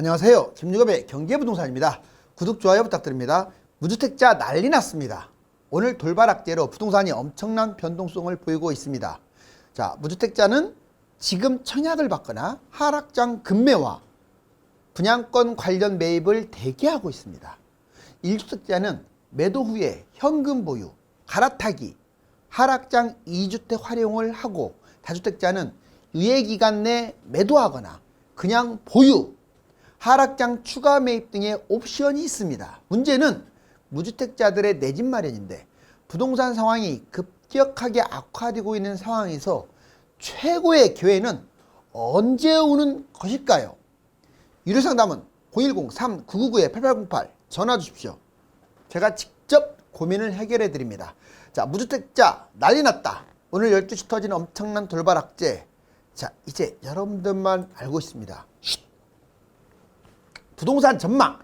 안녕하세요. 김유갑의 경제부동산입니다. 구독, 좋아요 부탁드립니다. 무주택자 난리 났습니다. 오늘 돌발악재로 부동산이 엄청난 변동성을 보이고 있습니다. 자, 무주택자는 지금 청약을 받거나 하락장 급매와 분양권 관련 매입을 대기하고 있습니다. 1주택자는 매도 후에 현금 보유, 갈아타기, 하락장 2주택 활용을 하고, 다주택자는 유예기간 내 매도하거나 그냥 보유, 하락장 추가 매입 등의 옵션이 있습니다. 문제는 무주택자들의 내 집 마련인데 부동산 상황이 급격하게 악화되고 있는 상황에서 최고의 기회는 언제 오는 것일까요? 유료상담은 010-3999-8808 전화 주십시오. 제가 직접 고민을 해결해 드립니다. 자, 무주택자 난리 났다. 오늘 12시 터진 엄청난 돌발악재. 자, 이제 여러분들만 알고 있습니다. 부동산 전망.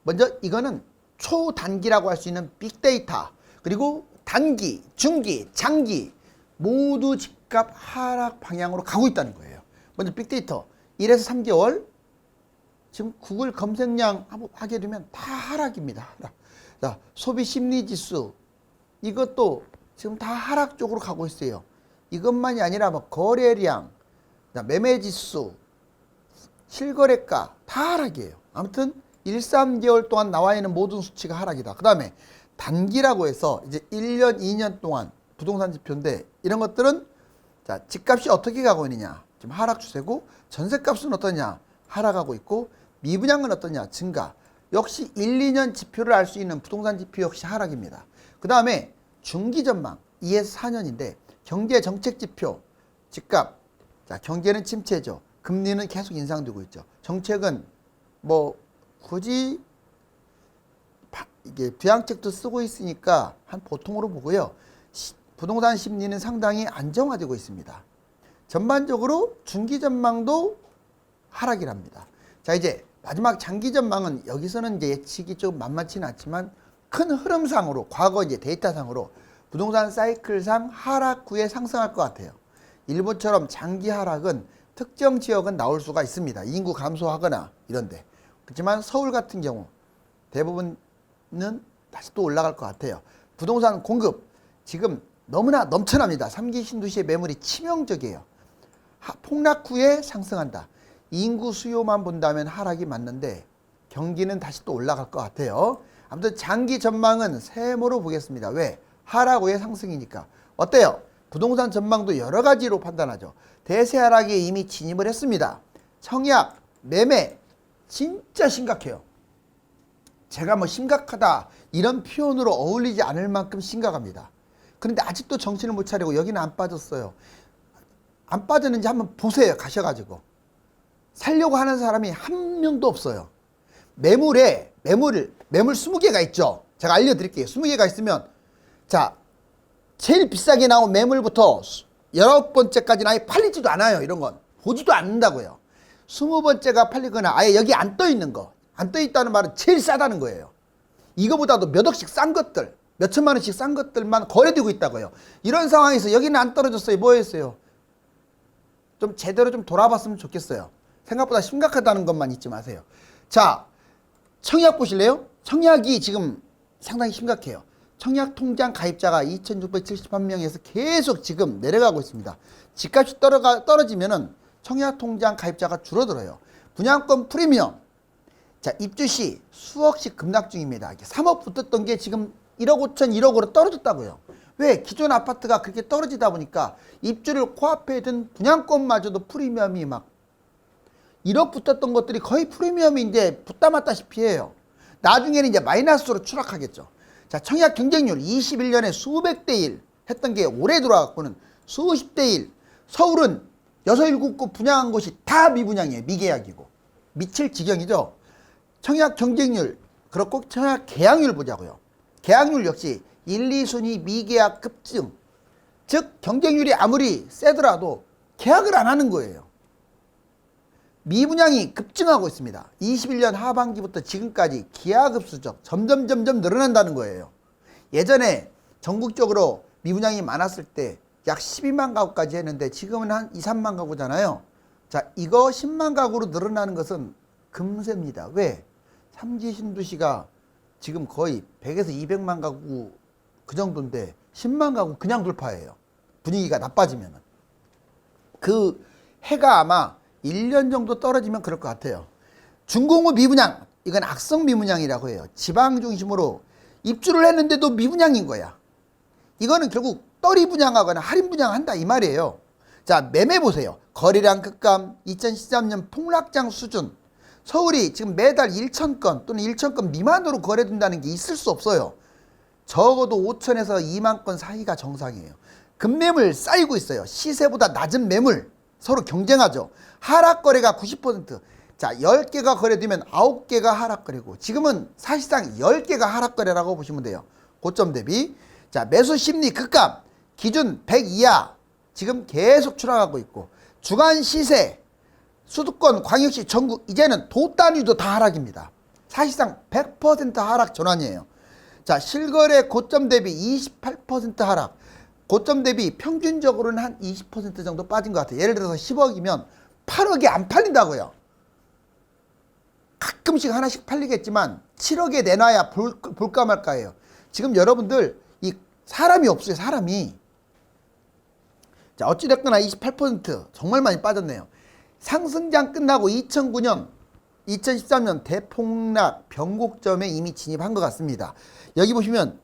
먼저 이거는 초단기라고 할 수 있는 빅데이터, 그리고 단기, 중기, 장기 모두 집값 하락 방향으로 가고 있다는 거예요. 먼저 빅데이터 1에서 3개월 지금 구글 검색량 하게 되면 다 하락입니다. 자, 소비심리지수 이것도 지금 다 하락 쪽으로 가고 있어요. 이것만이 아니라 뭐 거래량, 매매지수, 실거래가 다 하락이에요. 아무튼 1, 3개월 동안 나와 있는 모든 수치가 하락이다. 그 다음에 단기라고 해서 이제 1년, 2년 동안 부동산 지표인데, 이런 것들은 자, 집값이 어떻게 가고 있느냐, 지금 하락 추세고, 전세값은 어떠냐, 하락하고 있고, 미분양은 어떠냐, 증가. 역시 1, 2년 지표를 알 수 있는 부동산 지표 역시 하락입니다. 그 다음에 중기 전망 2에서 4년인데 경제 정책 지표, 집값. 자, 경제는 침체죠. 금리는 계속 인상되고 있죠. 정책은 뭐 굳이 이게 부양책도 쓰고 있으니까 한 보통으로 보고요. 부동산 심리는 상당히 안정화되고 있습니다. 전반적으로 중기 전망도 하락이랍니다. 자, 이제 마지막 장기 전망은 여기서는 이제 예측이 좀 만만치는 않지만 큰 흐름상으로, 과거 이제 데이터상으로 부동산 사이클상 하락 후에 상승할 것 같아요. 일본처럼 장기 하락은 특정 지역은 나올 수가 있습니다. 인구 감소하거나 이런데. 그렇지만 서울 같은 경우 대부분은 다시 또 올라갈 것 같아요. 부동산 공급 지금 너무나 넘쳐납니다. 3기 신도시의 매물이 치명적이에요. 폭락 후에 상승한다. 인구 수요만 본다면 하락이 맞는데 경기는 다시 또 올라갈 것 같아요. 아무튼 장기 전망은 세모로 보겠습니다. 왜? 하락 후에 상승이니까. 어때요? 부동산 전망도 여러 가지로 판단하죠. 대세 하락에 이미 진입을 했습니다. 청약, 매매 진짜 심각해요. 제가 뭐 심각하다 이런 표현으로 어울리지 않을 만큼 심각합니다. 그런데 아직도 정신을 못 차리고 여기는 안 빠졌어요. 안 빠졌는지 한번 보세요. 가셔가지고. 살려고 하는 사람이 한 명도 없어요. 매물 20개가 있죠. 제가 알려드릴게요. 20개가 있으면, 자, 제일 비싸게 나온 매물부터 19번째까지는 아예 팔리지도 않아요. 이런 건 보지도 않는다고요. 20번째가 팔리거나 아예 여기 안 떠 있는 거, 안 떠 있다는 말은 제일 싸다는 거예요. 이거보다도 몇 억씩 싼 것들, 몇 천만 원씩 싼 것들만 거래되고 있다고요. 이런 상황에서 여기는 안 떨어졌어요. 뭐 했어요? 좀 제대로 좀 돌아봤으면 좋겠어요. 생각보다 심각하다는 것만 잊지 마세요. 자, 청약 보실래요? 청약이 지금 상당히 심각해요. 청약 통장 가입자가 2,671명에서 계속 지금 내려가고 있습니다. 집값이 떨어지면은 청약 통장 가입자가 줄어들어요. 분양권 프리미엄. 자, 입주 시 수억씩 급락 중입니다. 3억 붙었던 게 지금 1억 5천, 1억으로 떨어졌다고요. 왜? 기존 아파트가 그렇게 떨어지다 보니까 입주를 코앞에 둔 분양권마저도 프리미엄이 막 1억 붙었던 것들이 거의 프리미엄이 이제 붙다 맞다시피 해요. 나중에는 이제 마이너스로 추락하겠죠. 자, 청약 경쟁률 21년에 수백 대 1 했던 게 올해 들어와갖고는 수십 대 1. 서울은 6, 7곳 분양한 곳이 다 미분양이에요. 미계약이고. 미칠 지경이죠. 청약 경쟁률 그렇고 청약 계약률 보자고요. 계약률 역시 1, 2순위 미계약 급증. 즉 경쟁률이 아무리 세더라도 계약을 안 하는 거예요. 미분양이 급증하고 있습니다. 21년 하반기부터 지금까지 기하급수적 점점 늘어난다는 거예요. 예전에 전국적으로 미분양이 많았을 때 약 12만 가구까지 했는데 지금은 한 2, 3만 가구잖아요. 자, 이거 10만 가구로 늘어나는 것은 금세입니다. 왜? 삼지 신도시가 지금 거의 100에서 200만 가구 그 정도인데 10만 가구 그냥 돌파해요. 분위기가 나빠지면은. 그 해가 아마 1년 정도 떨어지면 그럴 것 같아요. 중공업 미분양, 이건 악성 미분양이라고 해요. 지방 중심으로 입주를 했는데도 미분양인 거야. 이거는 결국 떨이 분양하거나 할인 분양한다 이 말이에요. 자, 매매 보세요. 거래량 급감, 2013년 폭락장 수준. 서울이 지금 매달 1,000건 또는 1,000건 미만으로 거래된다는 게 있을 수 없어요. 적어도 5천에서 2만 건 사이가 정상이에요. 급매물 쌓이고 있어요. 시세보다 낮은 매물 서로 경쟁하죠. 하락 거래가 90%. 자, 10개가 거래되면 9개가 하락 거래고 지금은 사실상 10개가 하락 거래라고 보시면 돼요. 고점 대비. 자, 매수 심리 급감. 기준 100 이하 지금 계속 추락하고 있고 주간 시세 수도권 광역시 전국 이제는 도 단위도 다 하락입니다. 사실상 100% 하락 전환이에요. 자, 실거래 고점 대비 28% 하락. 고점 대비 평균적으로는 한 20% 정도 빠진 것 같아요. 예를 들어서 10억이면 8억이 안 팔린다고요. 가끔씩 하나씩 팔리겠지만 7억에 내놔야 볼까 말까예요. 지금 여러분들 이 사람이 없어요. 사람이. 자, 어찌됐거나 28% 정말 많이 빠졌네요. 상승장 끝나고 2009년 2013년 대폭락 변곡점에 이미 진입한 것 같습니다. 여기 보시면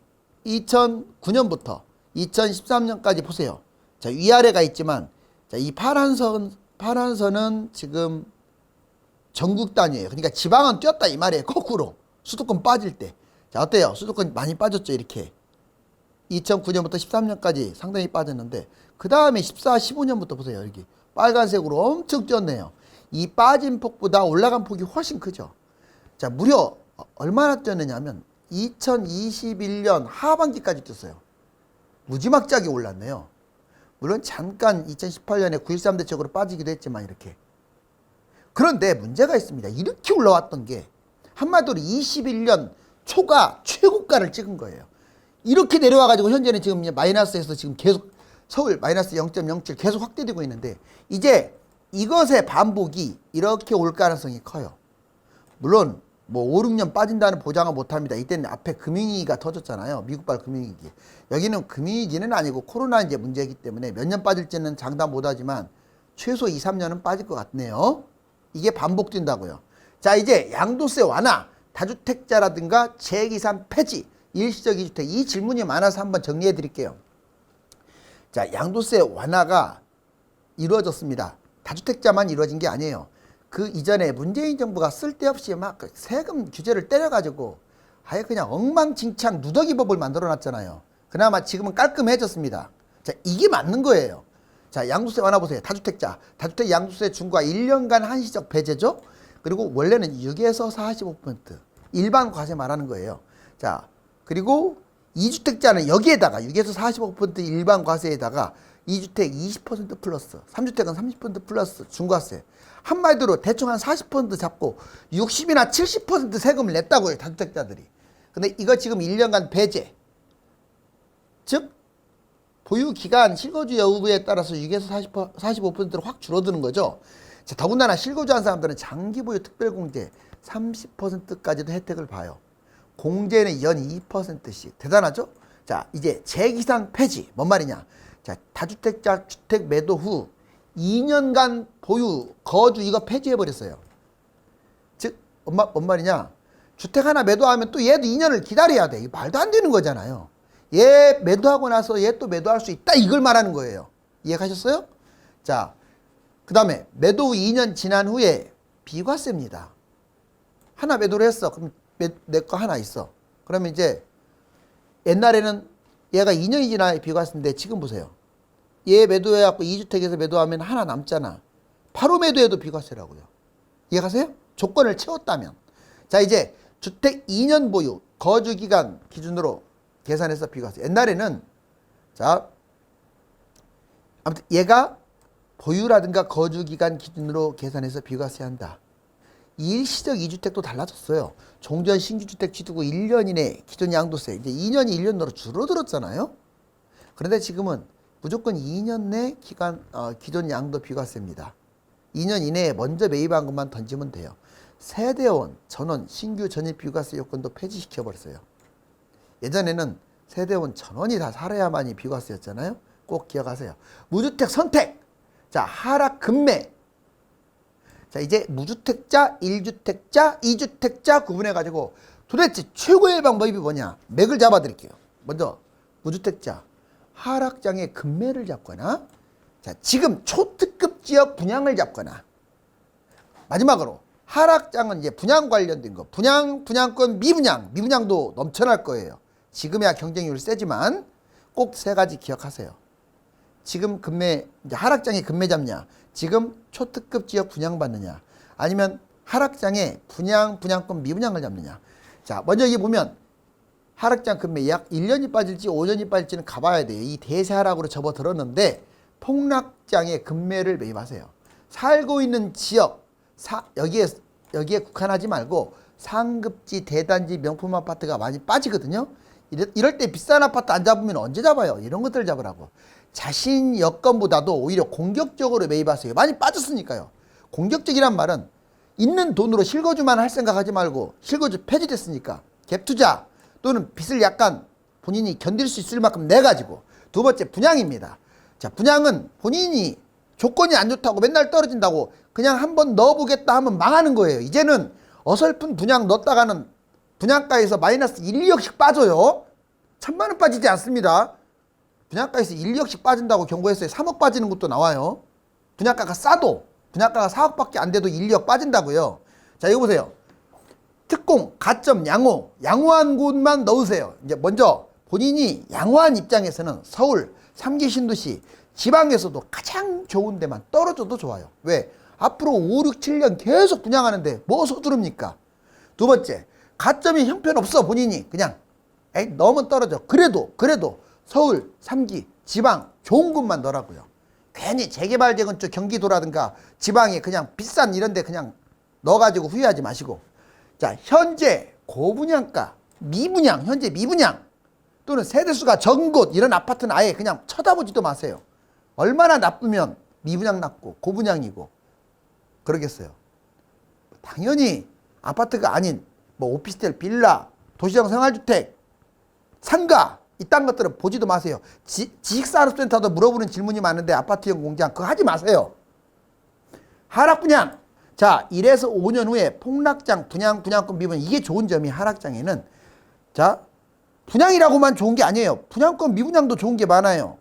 2009년부터 2013년까지 보세요. 자, 위아래가 있지만 자, 이 파란 선은 지금 전국 단위예요. 그러니까 지방은 뛰었다 이 말이에요. 거꾸로 수도권 빠질 때. 자, 어때요? 수도권 많이 빠졌죠. 이렇게 2009년부터 13년까지 상당히 빠졌는데 그 다음에 14, 15년부터 보세요. 여기 빨간색으로 엄청 뛰었네요. 이 빠진 폭보다 올라간 폭이 훨씬 크죠. 자, 무려 얼마나 뛰었느냐 하면 2021년 하반기까지 뛰었어요. 무지막지하게 올랐네요. 물론 잠깐 2018년에 9.13 대책으로 빠지기도 했지만 이렇게. 그런데 문제가 있습니다. 이렇게 올라왔던 게 한마디로 21년 초가 최고가를 찍은 거예요. 이렇게 내려와가지고 현재는 지금 마이너스에서 지금 계속 서울 마이너스 0.07 계속 확대되고 있는데 이제 이것의 반복이 이렇게 올 가능성이 커요. 물론 뭐 5, 6년 빠진다는 보장은 못합니다. 이때는 앞에 금융위기가 터졌잖아요. 미국발 금융위기. 여기는 금융위기는 아니고 코로나 이제 문제이기 때문에 몇 년 빠질지는 장담 못하지만 최소 2, 3년은 빠질 것 같네요. 이게 반복된다고요. 자, 이제 양도세 완화, 다주택자라든가 재계산 폐지, 일시적 이주택 이 질문이 많아서 한번 정리해 드릴게요. 자, 양도세 완화가 이루어졌습니다. 다주택자만 이루어진 게 아니에요. 그 이전에 문재인 정부가 쓸데없이 막 세금 규제를 때려가지고 아예 그냥 엉망진창 누더기법을 만들어 놨잖아요. 그나마 지금은 깔끔해졌습니다. 자, 이게 맞는 거예요. 자, 양도세 완화 보세요. 다주택 양도세 중과 1년간 한시적 배제죠. 그리고 원래는 6에서 45% 일반 과세 말하는 거예요. 자, 그리고 2주택자는 여기에다가 6에서 45% 일반 과세에다가 2주택 20% 플러스 3주택은 30% 플러스 중과세. 한마디로 대충 한 40% 잡고 60이나 70% 세금을 냈다고요. 다주택자들이. 근데 이거 지금 1년간 배제. 즉 보유기간 실거주 여부에 따라서 6에서 45%로 확 줄어드는 거죠. 자, 더군다나 실거주한 사람들은 장기보유 특별공제 30%까지도 혜택을 봐요. 공제는 연 2%씩. 대단하죠? 자, 이제 재기산 폐지. 뭔 말이냐? 자, 다주택자 주택 매도 후 2년간 보유, 거주 이거 폐지해버렸어요. 즉, 뭔 말이냐? 주택 하나 매도하면 또 얘도 2년을 기다려야 돼. 이거 말도 안 되는 거잖아요. 얘 매도하고 나서 얘 또 매도할 수 있다. 이걸 말하는 거예요. 이해가셨어요? 자, 그 다음에 매도 후 2년 지난 후에 비과세입니다. 하나 매도를 했어. 그럼 내 거 하나 있어. 그러면 이제 옛날에는 얘가 2년이 지나야 비과세인데 지금 보세요. 얘 매도해갖고 2주택에서 매도하면 하나 남잖아. 바로 매도해도 비과세라고요. 이해가세요? 조건을 채웠다면. 자, 이제 주택 2년 보유 거주기간 기준으로 계산해서 비과세. 옛날에는 자 아무튼 얘가 보유라든가 거주기간 기준으로 계산해서 비과세한다. 일시적 2주택도 달라졌어요. 종전 신규주택 취득 후 1년 이내 기존 양도세 이제 2년이 1년으로 줄어들었잖아요. 그런데 지금은 무조건 2년 내 기존 양도 비과세입니다. 2년 이내에 먼저 매입한 것만 던지면 돼요. 세대원, 전원, 신규 전입 비과세 요건도 폐지시켜 버렸어요. 예전에는 세대원 전원이 다 살아야만이 비과세였잖아요. 꼭 기억하세요. 무주택 선택. 자, 하락 금매. 자, 이제 무주택자, 1주택자, 2주택자 구분해 가지고 도대체 최고의 방법이 뭐냐? 맥을 잡아 드릴게요. 먼저 무주택자 하락장의 금매를 잡거나, 자, 지금 초특급 지역 분양을 잡거나, 마지막으로 하락장은 이제 분양 관련된 거, 분양권 미분양도 넘쳐날 거예요. 지금이야 경쟁률이 세지만 꼭 세 가지 기억하세요. 지금 금매, 이제 하락장에 금매 잡냐, 지금 초특급 지역 분양받느냐, 아니면 하락장에 분양권 미분양을 잡느냐. 자, 먼저 여기 보면 하락장 금매 약 1년이 빠질지 5년이 빠질지는 가봐야 돼요. 이 대세 하락으로 접어들었는데 폭락장에 금매를 매입하세요. 살고 있는 지역, 여기에 국한하지 말고 상급지, 대단지, 명품 아파트가 많이 빠지거든요. 이럴 때 비싼 아파트 안 잡으면 언제 잡아요? 이런 것들 잡으라고. 자신 여건보다도 오히려 공격적으로 매입하세요. 많이 빠졌으니까요. 공격적이란 말은 있는 돈으로 실거주만 할 생각하지 말고, 실거주 폐지됐으니까 갭투자 또는 빚을 약간 본인이 견딜 수 있을 만큼 내가지고. 두 번째, 분양입니다. 자, 분양은 본인이 조건이 안 좋다고 맨날 떨어진다고 그냥 한번 넣어보겠다 하면 망하는 거예요. 이제는 어설픈 분양 넣었다가는 분양가에서 마이너스 1, 2억씩 빠져요. 1,000만 원 빠지지 않습니다. 분양가에서 1, 2억씩 빠진다고 경고했어요. 3억 빠지는 것도 나와요. 분양가가 싸도, 분양가가 4억밖에 안 돼도 1, 2억 빠진다고요. 자, 이거 보세요. 특공, 가점, 양호한 곳만 넣으세요. 이제 먼저 본인이 양호한 입장에서는 서울, 3기 신도시, 지방에서도 가장 좋은 데만 떨어져도 좋아요. 왜? 앞으로 5, 6, 7년 계속 분양하는데 뭐 서두릅니까? 두 번째, 가점이 형편없어. 본인이 그냥 너무 떨어져. 그래도 서울, 3기, 지방 좋은 곳만 넣으라고요. 괜히 재개발 재건축 경기도라든가 지방에 그냥 비싼 이런 데 그냥 넣어가지고 후회하지 마시고. 자, 현재 고분양가, 현재 미분양 또는 세대수가 적은 곳, 이런 아파트는 아예 그냥 쳐다보지도 마세요. 얼마나 나쁘면 미분양 낮고 고분양이고 그러겠어요. 당연히 아파트가 아닌 뭐 오피스텔, 빌라, 도시형 생활주택, 상가 이딴 것들은 보지도 마세요. 지식산업센터도 물어보는 질문이 많은데 아파트형 공장 그거 하지 마세요. 하락분양. 자, 1에서 5년 후에 폭락장, 분양권 미분양, 이게 좋은 점이 하락장에는, 자, 분양이라고만 좋은 게 아니에요. 분양권 미분양도 좋은 게 많아요.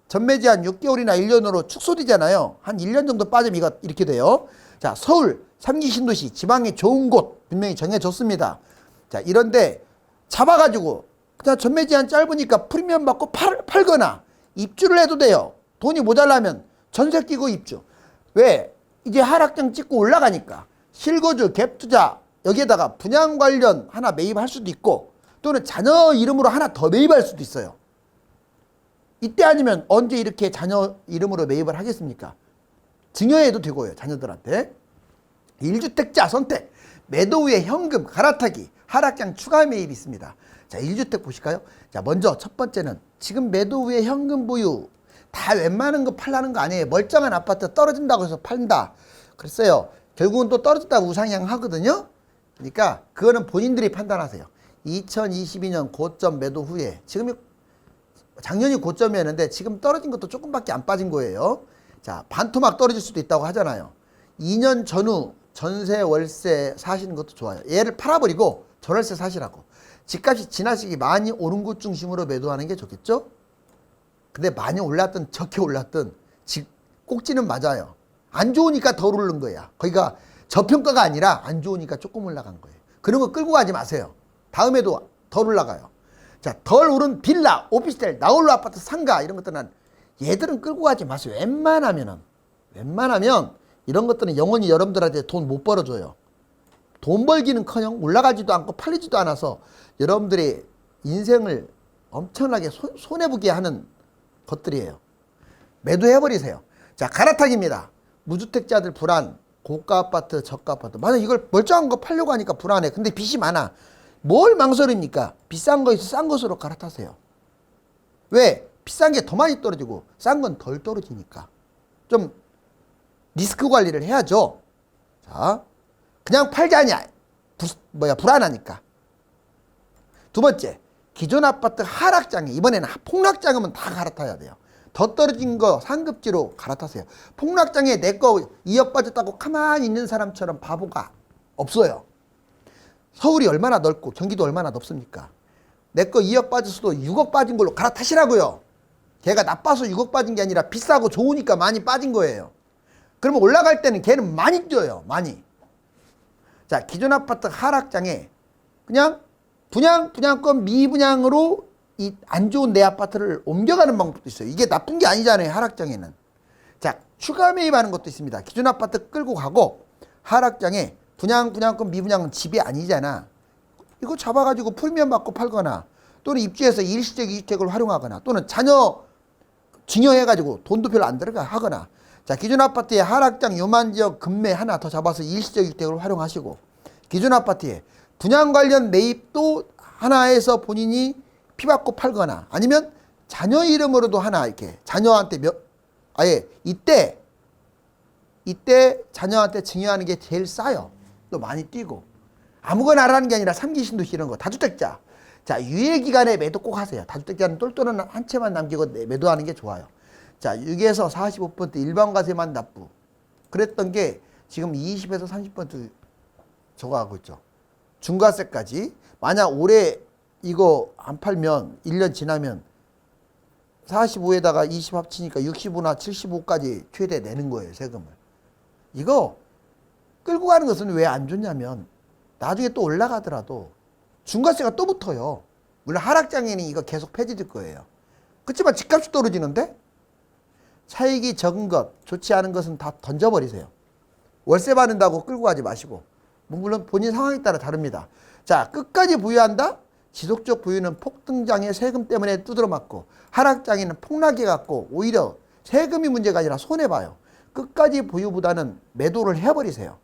전매 제한 6개월이나 1년으로 축소되잖아요. 한 1년 정도 빠지면 이렇게 돼요. 자, 서울, 3기 신도시, 지방에 좋은 곳 분명히 정해졌습니다. 자, 이런데 잡아가지고 그냥 전매 제한 짧으니까 프리미엄 받고 팔거나 입주를 해도 돼요. 돈이 모자라면 전세 끼고 입주. 왜? 이제 하락장 찍고 올라가니까 실거주, 갭투자, 여기에다가 분양 관련 하나 매입할 수도 있고 또는 자녀 이름으로 하나 더 매입할 수도 있어요. 이때 아니면 언제 이렇게 자녀 이름으로 매입을 하겠습니까? 증여해도 되고요. 자녀들한테. 1주택자 선택. 매도 후에 현금 갈아타기. 하락장 추가 매입이 있습니다. 자, 1주택 보실까요? 자, 먼저 첫 번째는 지금 매도 후에 현금 보유. 다 웬만한 거 팔라는 거 아니에요. 멀쩡한 아파트 떨어진다고 해서 판다. 글쎄요. 결국은 또 떨어졌다고 우상향하거든요. 그러니까 그거는 본인들이 판단하세요. 2022년 고점 매도 후에, 지금이 작년이 고점이었는데 지금 떨어진 것도 조금밖에 안 빠진 거예요. 자, 반토막 떨어질 수도 있다고 하잖아요. 2년 전후 전세 월세 사시는 것도 좋아요. 얘를 팔아버리고 전월세 사시라고. 집값이 지나치게 많이 오른 곳 중심으로 매도하는 게 좋겠죠. 근데 많이 올랐든 적게 올랐든 꼭지는 맞아요. 안 좋으니까 덜 오른 거야. 거기가 저평가가 아니라 안 좋으니까 조금 올라간 거예요. 그런 거 끌고 가지 마세요. 다음에도 덜 올라가요. 자, 덜 오른 빌라, 오피스텔, 나홀로 아파트, 상가 이런 것들은 얘들은 끌고 가지 마세요. 웬만하면 이런 것들은 영원히 여러분들한테 돈 못 벌어줘요. 돈 벌기는커녕 올라가지도 않고 팔리지도 않아서 여러분들의 인생을 엄청나게 손해보게 하는 것들이에요. 매도해버리세요. 자, 갈아타기입니다. 무주택자들 불안, 고가 아파트, 저가 아파트. 만약 이걸 멀쩡한 거 팔려고 하니까 불안해. 근데 빚이 많아. 뭘 망설입니까? 비싼 거에서 싼 것으로 갈아타세요. 왜? 비싼 게 더 많이 떨어지고 싼 건 덜 떨어지니까. 좀 리스크 관리를 해야죠. 자, 그냥 팔자니 불안하니까. 두 번째, 기존 아파트 하락장애. 이번에는 폭락장애면 다 갈아타야 돼요. 더 떨어진 거 상급지로 갈아타세요. 폭락장애 내 거 2억 빠졌다고 가만히 있는 사람처럼 바보가 없어요. 서울이 얼마나 넓고 경기도 얼마나 넓습니까? 내 거 2억 빠졌어도 6억 빠진 걸로 갈아타시라고요. 걔가 나빠서 6억 빠진 게 아니라 비싸고 좋으니까 많이 빠진 거예요. 그러면 올라갈 때는 걔는 많이 뛰어요. 많이. 자, 기존 아파트 하락장애 그냥 분양권 미분양으로 이 안 좋은 내 아파트를 옮겨가는 방법도 있어요. 이게 나쁜 게 아니잖아요. 하락장애는. 자, 추가 매입하는 것도 있습니다. 기존 아파트 끌고 가고 하락장애 분양권 미분양은 집이 아니잖아. 이거 잡아가지고 프리미엄 받고 팔거나 또는 입주해서 일시적 이주택을 활용하거나 또는 자녀 증여해가지고 돈도 별로 안 들어가 하거나. 자, 기존 아파트에 하락장 요만지역 급매 하나 더 잡아서 일시적 이주택을 활용하시고 기존 아파트에 분양 관련 매입도 하나 해서 본인이 피받고 팔거나 아니면 자녀 이름으로도 하나 이렇게 자녀한테 아예 이때 자녀한테 증여하는 게 제일 싸요. 또 많이 뛰고 아무거나 하라는 게 아니라 3기 신도시 이런 거 다주택자. 자, 유예기간에 매도 꼭 하세요. 다주택자는 똘똘한 한 채만 남기고 매도하는 게 좋아요. 자, 6에서 45% 일반과세만 납부. 그랬던 게 지금 20에서 30% 저거 하고 있죠. 중과세까지. 만약 올해 이거 안 팔면 1년 지나면 45에다가 20 합치니까 65나 75까지 최대 내는 거예요. 세금을. 이거 끌고 가는 것은 왜 안 좋냐면 나중에 또 올라가더라도 중과세가 또 붙어요. 물론 하락장애는 이거 계속 폐지될 거예요. 그렇지만 집값이 떨어지는데 차익이 적은 것, 좋지 않은 것은 다 던져버리세요. 월세 받는다고 끌고 가지 마시고. 물론 본인 상황에 따라 다릅니다. 자, 끝까지 부유한다? 지속적 부유는 폭등장애 세금 때문에 두드러 맞고 하락장애는 폭락해 갖고 오히려 세금이 문제가 아니라 손해봐요. 끝까지 부유보다는 매도를 해버리세요.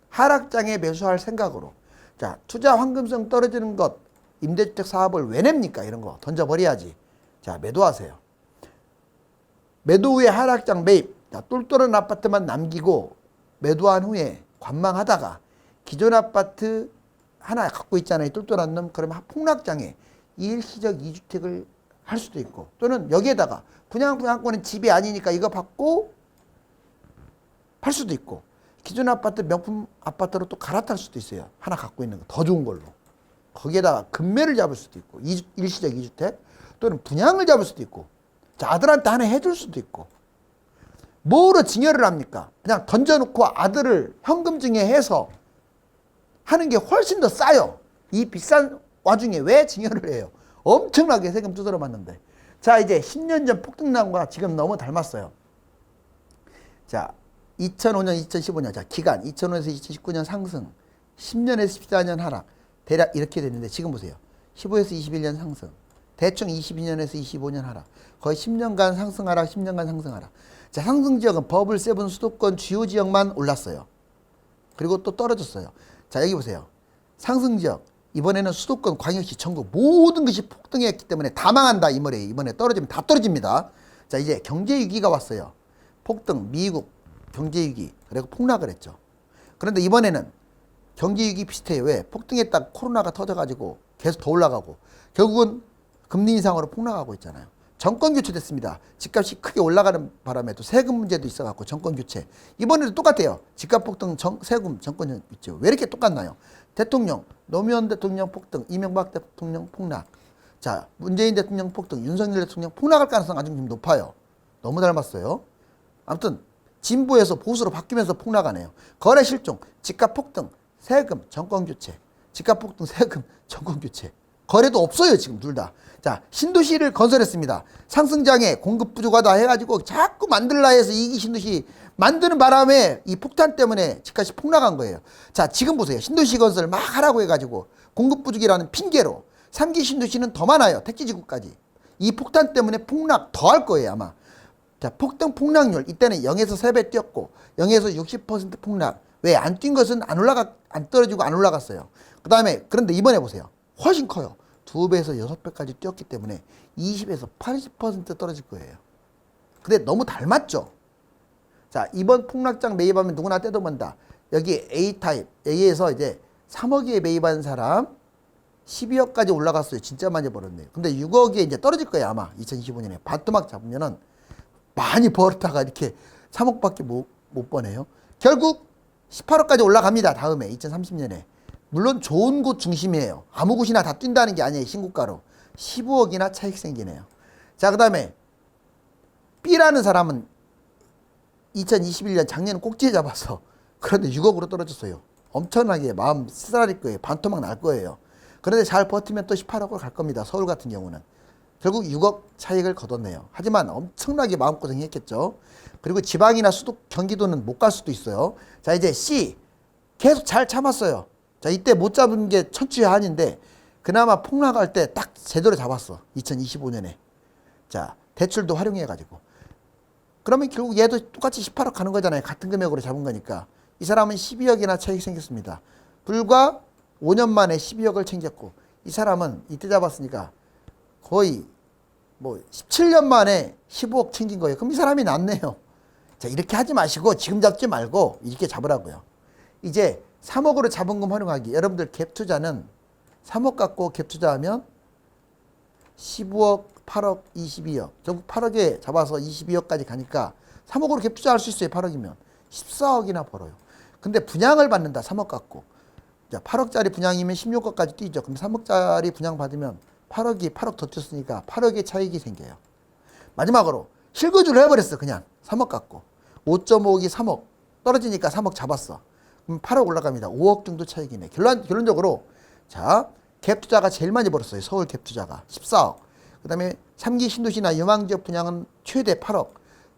하락장애 매수할 생각으로. 자, 투자 황금성 떨어지는 것, 임대주택 사업을 왜 냅니까? 이런 거 던져버려야지. 자, 매도하세요. 매도 후에 하락장 매입. 자, 똘똘한 아파트만 남기고 매도한 후에 관망하다가 기존 아파트 하나 갖고 있잖아요. 똘똘한 놈. 그러면 폭락장애 일시적 이주택을 할 수도 있고 또는 여기에다가 분양권은 집이 아니니까 이거 받고 팔 수도 있고 기존 아파트 명품 아파트로 또 갈아탈 수도 있어요. 하나 갖고 있는 거 더 좋은 걸로. 거기에다가 금매를 잡을 수도 있고 일시적 이주택 또는 분양을 잡을 수도 있고 자, 아들한테 하나 해줄 수도 있고 뭐로 증여를 합니까? 그냥 던져놓고 아들을 현금 증여해서 하는 게 훨씬 더 싸요. 이 비싼 와중에 왜 증여를 해요? 엄청나게 세금 두드러 맞는데. 자, 이제 10년 전 폭등난 거가 지금 너무 닮았어요. 자, 2005년, 2015년. 자, 기간 2005년에서 2019년 상승. 10년에서 14년 하락. 대략 이렇게 됐는데 지금 보세요. 15에서 21년 상승. 대충 22년에서 25년 하락. 거의 10년간 상승 하락, 10년간 상승 하락. 자, 상승 지역은 버블, 세븐, 수도권 주요 지역만 올랐어요. 그리고 또 떨어졌어요. 자, 여기 보세요. 상승 지역. 이번에는 수도권, 광역시, 전국 모든 것이 폭등했기 때문에 다 망한다 이 말이에요. 이번에 떨어지면 다 떨어집니다. 자, 이제 경제 위기가 왔어요. 폭등, 미국 경제 위기. 그리고 폭락을 했죠. 그런데 이번에는 경제 위기 비슷해요. 왜? 폭등했다가 코로나가 터져가지고 계속 더 올라가고 결국은 금리 인상으로 폭락하고 있잖아요. 정권 교체됐습니다. 집값이 크게 올라가는 바람에 또 세금 문제도 있어갖고 정권 교체. 이번에도 똑같아요. 집값 폭등, 세금, 정권 교체. 왜 이렇게 똑같나요? 대통령, 노무현 대통령 폭등, 이명박 대통령 폭락. 자, 문재인 대통령 폭등, 윤석열 대통령 폭락할 가능성 아주 좀 높아요. 너무 닮았어요. 아무튼 진보에서 보수로 바뀌면서 폭락하네요. 거래 실종, 집값 폭등, 세금, 정권 교체. 집값 폭등, 세금, 정권 교체. 거래도 없어요, 지금 둘 다. 자, 신도시를 건설했습니다. 상승장애, 공급 부족하다 해가지고 자꾸 만들라 해서 이기 신도시 만드는 바람에 이 폭탄 때문에 집값이 폭락한 거예요. 자, 지금 보세요. 신도시 건설 막 하라고 해가지고 공급 부족이라는 핑계로 3기 신도시는 더 많아요. 택지지구까지. 이 폭탄 때문에 폭락 더 할 거예요, 아마. 자, 폭등 폭락률. 이때는 0에서 3배 뛰었고 0에서 60% 폭락. 왜? 안 뛴 것은 안 떨어지고 안 올라갔어요. 그 다음에 그런데 이번에 보세요. 훨씬 커요. 2배에서 6배까지 뛰었기 때문에 20에서 80% 떨어질 거예요. 근데 너무 닮았죠? 자, 이번 폭락장 매입하면 누구나 떼도만다. 여기 A타입, A에서 이제 3억에 매입한 사람 12억까지 올라갔어요. 진짜 많이 벌었네요. 근데 6억에 이제 떨어질 거예요. 아마 2025년에. 반토막 잡으면은 많이 벌었다가 이렇게 3억밖에 못 버네요. 결국 18억까지 올라갑니다. 다음에 2030년에. 물론 좋은 곳 중심이에요. 아무 곳이나 다 뛴다는 게 아니에요. 신고가로. 15억이나 차익 생기네요. 자, 그 다음에 B라는 사람은 2021년 작년 꼭지에 잡았어. 그런데 6억으로 떨어졌어요. 엄청나게 마음 쓰라릴 거예요. 반토막 날 거예요. 그런데 잘 버티면 또 18억으로 갈 겁니다. 서울 같은 경우는. 결국 6억 차익을 거뒀네요. 하지만 엄청나게 마음고생했겠죠. 그리고 지방이나 수도 경기도는 못 갈 수도 있어요. 자, 이제 C 계속 잘 참았어요. 자, 이때 못 잡은 게 천추의 한인데 그나마 폭락할 때 딱 제대로 잡았어. 2025년에. 자, 대출도 활용해 가지고. 그러면 결국 얘도 똑같이 18억 가는 거잖아요. 같은 금액으로 잡은 거니까. 이 사람은 12억이나 차익 생겼습니다. 불과 5년 만에 12억을 챙겼고, 이 사람은 이때 잡았으니까 거의 뭐 17년 만에 15억 챙긴 거예요. 그럼 이 사람이 낫네요. 자, 이렇게 하지 마시고 지금 잡지 말고 이렇게 잡으라고요. 이제 3억으로 잡은 금 활용하기. 여러분들 갭 투자는 3억 갖고 갭 투자하면 15억, 8억, 22억. 결국 8억에 잡아서 22억까지 가니까 3억으로 갭 투자할 수 있어요. 8억이면. 14억이나 벌어요. 근데 분양을 받는다. 3억 갖고. 자, 8억짜리 분양이면 16억까지 뛰죠. 그럼 3억짜리 분양 받으면 8억 더 뛰었으니까 8억의 차익이 생겨요. 마지막으로 실거주를 해버렸어. 그냥 3억 갖고 5.5억이 3억 떨어지니까 3억 잡았어. 그럼 8억 올라갑니다. 5억 정도 차익이네. 결론적으로 자, 갭 투자가 제일 많이 벌었어요. 서울 갭 투자가 14억. 그 다음에 3기 신도시나 유망지역 분양은 최대 8억.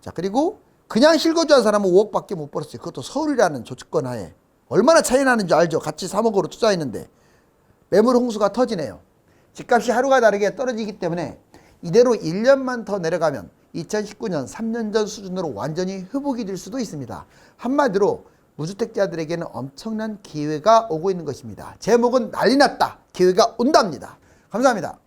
자, 그리고 그냥 실거주한 사람은 5억밖에 못 벌었어요. 그것도 서울이라는 조건권 하에. 얼마나 차이 나는 줄 알죠? 같이 3억으로 투자했는데 매물 홍수가 터지네요. 집값이 하루가 다르게 떨어지기 때문에 이대로 1년만 더 내려가면 2019년 3년 전 수준으로 완전히 회복이 될 수도 있습니다. 한마디로 무주택자들에게는 엄청난 기회가 오고 있는 것입니다. 제목은 난리 났다. 기회가 온답니다. 감사합니다.